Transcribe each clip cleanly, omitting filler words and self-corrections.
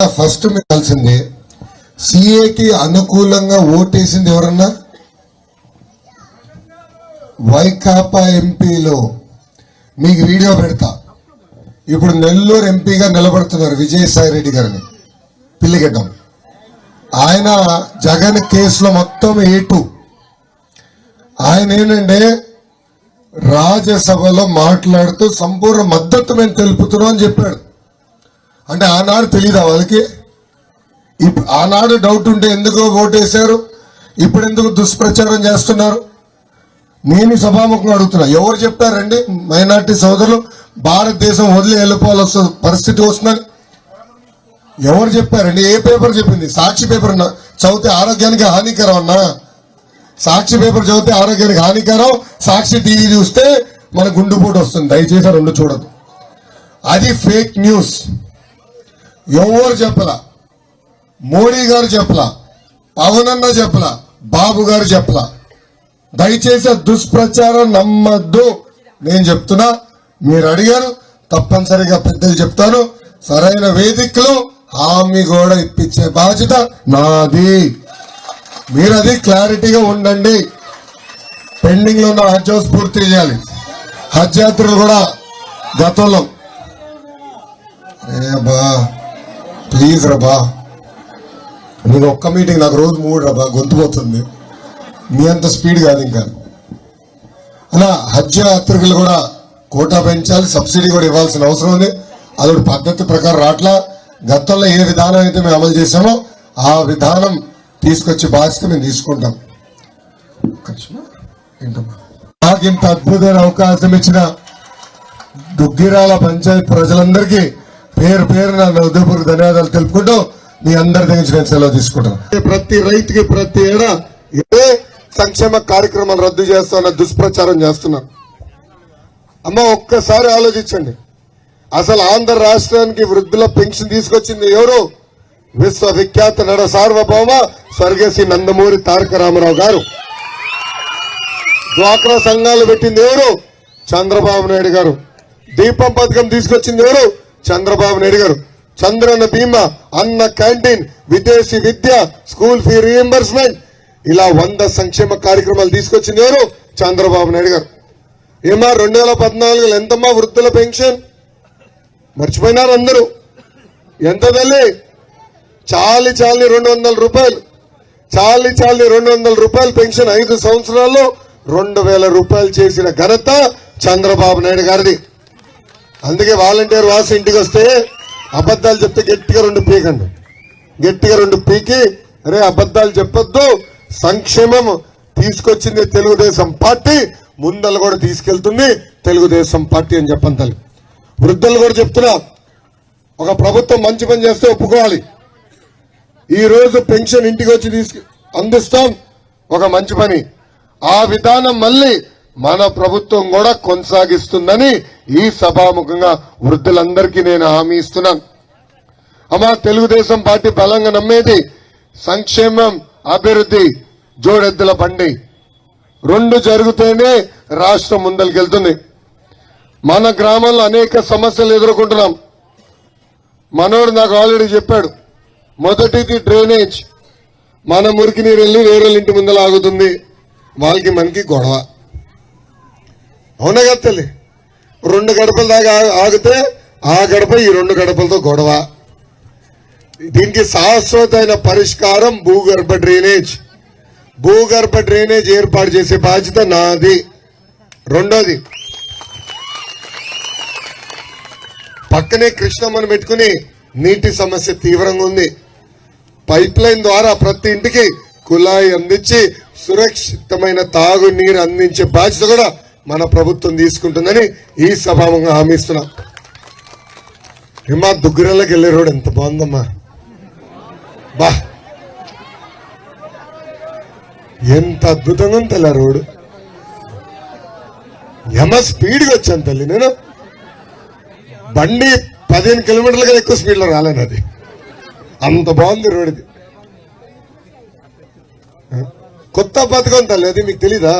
First మీకు తెలిసింది సిఏకి అనుకూలంగా ఓటేసింది ఎవరన్నా? వైకాపా ఎంపీలో మీకు వీడియో పెడతా. ఇప్పుడు నెల్లూరు ఎంపీగా నిలబడుతున్నారు విజయసాయి రెడ్డి గారిని, పిల్లిగడ్డం. ఆయన జగన్ కేసులో మొత్తం ఏటు. ఆయన ఏంటంటే రాజ్యసభలో మాట్లాడుతూ సంపూర్ణ మద్దతు మేము తెలుపుతున్నాం అని చెప్పాడు. అంటే ఆనాడు తెలీదా వాళ్ళకి? ఆనాడు డౌట్ ఉంటే ఎందుకు ఓటేశారు, ఇప్పుడు ఎందుకు దుష్ప్రచారం చేస్తున్నారు? నేను సభాముఖంగా అడుగుతున్నా, ఎవరు చెప్పారండి మైనార్టీ సోదరులు భారతదేశం వదిలి వెళ్ళిపోవాల్సిన పరిస్థితి వస్తుందని? ఎవరు చెప్పారండి? ఏ పేపర్ చెప్పింది? సాక్షి పేపర్ చదివితే ఆరోగ్యానికి హానికరం అన్నా. సాక్షి పేపర్ చదివితే ఆరోగ్యానికి హానికరం, సాక్షి టీవీ చూస్తే మన గుండెపోటు వస్తుంది. దయచేసి రెండు చూడదు. అది ఫేక్ న్యూస్. ఎవరు చెప్పలా, మోడీ గారు చెప్పలా, పవన్ అన్న చెప్పలా, బాబు గారు చెప్పలా. దయచేసి దుష్ప్రచారం నమ్మద్దు. నేను చెప్తున్నా, మీరు అడిగారు, తప్పనిసరిగా పెద్దలు చెప్తాను. సరైన వేదికలో హామీ కూడా ఇప్పించే బాధ్యత నాది. మీరు అది క్లారిటీగా ఉండండి. పెండింగ్ లో ఉన్న హజ్ హౌస్ పూర్తి చేయాలి. హజ్ యాత్రలు కూడా గతంలో ప్లీజ్ రబా, నీకు ఒక్క మీటింగ్ నాకు రోజు 3 రబా, గొంతుపోతుంది. మీ అంత స్పీడ్ కాదు ఇంకా. అలా హజ్ యాత్రికులు కూడా కోటా పెంచాలి, సబ్సిడీ కూడా ఇవ్వాల్సిన అవసరం ఉంది. అదొక పద్ధతి ప్రకారం రాట్లా. గతంలో ఏ విధానం అయితే మేము అమలు చేశామో ఆ విధానం తీసుకొచ్చే బాధ్యత మేము తీసుకుంటాం. నాకు ఇంత అద్భుతమైన అవకాశం ఇచ్చిన దుగ్గిరాల పంచాయతీ ప్రజలందరికీ పేరు పేరున ఉదయపూర్ ధన్యవాదాలు తెలుపుకుంటూ మీ అందరి దగ్గర నేను సెలవు తీసుకుంటాను. ప్రతి రైతుకి ప్రతి ఏడా ఏ సంక్షేమ కార్యక్రమాలు రద్దు చేస్తున్న దుష్ప్రచారం చేస్తున్నారు. అమ్మ ఒక్కసారి ఆలోచించండి. అసలు ఆంధ్ర రాష్ట్రానికి వృద్ధుల పెన్షన్ తీసుకొచ్చింది ఎవరు? విశ్వవిఖ్యాత నడ సార్వభౌమ స్వర్గశ్రీ నందమూరి తారక రామారావు గారు. డ్వాక్రా సంఘాలు పెట్టింది ఎవరు? చంద్రబాబు నాయుడు గారు. దీపం పథకం తీసుకొచ్చింది ఎవరు? చంద్రబాబు నాయుడు గారు. చంద్రన్న బీమా, అన్న క్యాంటీన్, విదేశీ విద్య, స్కూల్ ఫీ రీఎంబర్స్మెంట్, ఇలా 100 సంక్షేమ కార్యక్రమాలు తీసుకొచ్చింది ఎవరు? చంద్రబాబు నాయుడు గారు. ఏమా 2014 ఎంతమ్మా వృద్ధుల పెన్షన్? మర్చిపోయినారు అందరూ. ఎంత తల్లి? చాలి 200 రూపాయలు. చాలి 200 రూపాయలు పెన్షన్ 5 సంవత్సరాల్లో 2000 రూపాయలు చేసిన ఘనత చంద్రబాబు నాయుడు గారిది. అందుకే వాలంటీర్ వాసు ఇంటికి వస్తే అబద్దాలు చెప్తే గట్టిగా 2 పీకండి. గట్టిగా 2 పీకి, అరే అబద్దాలు చెప్పొద్దు, సంక్షేమం తీసుకొచ్చింది తెలుగుదేశం పార్టీ, ముందలు కూడా తీసుకెళ్తుంది తెలుగుదేశం పార్టీ అని చెప్పండి తల్లి. వృద్ధులు కూడా చెప్తున్నా, ఒక ప్రభుత్వం మంచి పని చేస్తే ఒప్పుకోవాలి. ఈ రోజు పెన్షన్ ఇంటికి వచ్చి అందిస్తాం, ఒక మంచి పని. ఆ విధానం మళ్ళీ మన ప్రభుత్వం కూడా కొనసాగిస్తుందని ఈ సభాముఖంగా వృద్ధులందరికీ నేను హామీ ఇస్తున్నాను. అమ్మా, తెలుగుదేశం పార్టీ బలంగా నమ్మేది సంక్షేమం, అభివృద్ధి, జోడెద్దుల బండి 2 జరిగితేనే రాష్ట్రం ముందరికెళ్తుంది. మన గ్రామంలో అనేక సమస్యలు ఎదుర్కొంటున్నాం. మనోడు నాకు ఆల్రెడీ చెప్పాడు. మొదటిది డ్రైనేజ్. మన మురికి నీరు వెళ్ళి వేరే ఇంటి ముందర ఆగుతుంది, వాళ్ళకి మనకి గొడవ. అవునా కదా తల్లి? 2 గడపల దాకా ఆగితే ఆ గడప ఈ 2 గడపలతో గొడవ. దీనికి శాశ్వతమైన పరిష్కారం భూగర్భ డ్రైనేజ్. భూగర్భ డ్రైనేజ్ ఏర్పాటు చేసే బాధ్యత నాది. రెండోది, పక్కనే కృష్ణమ్మను పెట్టుకుని నీటి సమస్య తీవ్రంగా ఉంది. పైప్ లైన్ ద్వారా ప్రతి ఇంటికి కుళాయి అందించి సురక్షితమైన తాగునీరు అందించే బాధ్యత కూడా మన ప్రభుత్వం తీసుకుంటుందని ఈ సభాముఖంగా హామీ ఇస్తున్నా. ఏమా దుగ్గిరాలకు వెళ్లే రోడ్ ఎంత బాగుందమ్మా, బా ఎంత అద్భుతంగా ఉంది తల్లి. ఆ రోడ్డు స్పీడ్గా వచ్చాను తల్లి. నేను బండి 15 కిలోమీటర్ల కన్నా ఎక్కువ స్పీడ్లో రాలేను. అది అంత బాగుంది రోడ్. ఇది కొత్త పథకం తల్లి, అది మీకు తెలీదా?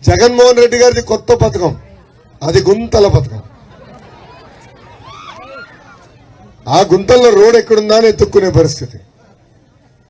జగన్మోహన్ రెడ్డి గారిది కొత్త పథకం, అది గుంతల పథకం. ఆ గుంతల్లో రోడ్ ఎక్కడుందా అని ఎత్తుక్కునే పరిస్థితి.